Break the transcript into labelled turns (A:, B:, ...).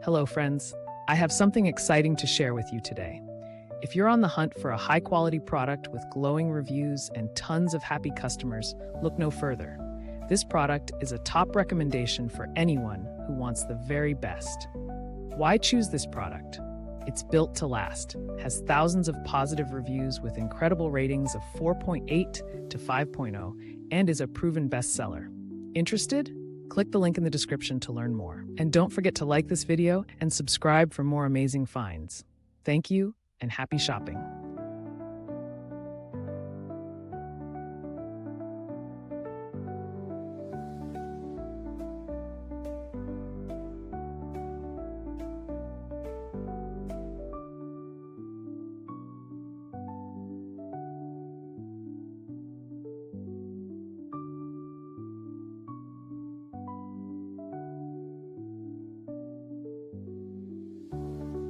A: Hello, friends. I have something exciting to share with you today. If you're on the hunt for a high-quality product with glowing reviews and tons of happy customers, look no further. This product is a top recommendation for anyone who wants the very best. Why choose this product? It's built to last, has thousands of positive reviews with incredible ratings of 4.8 to 5.0, and is a proven bestseller. Interested? Click the link in the description to learn more. And don't forget to like this video and subscribe for more amazing finds. Thank you and happy shopping.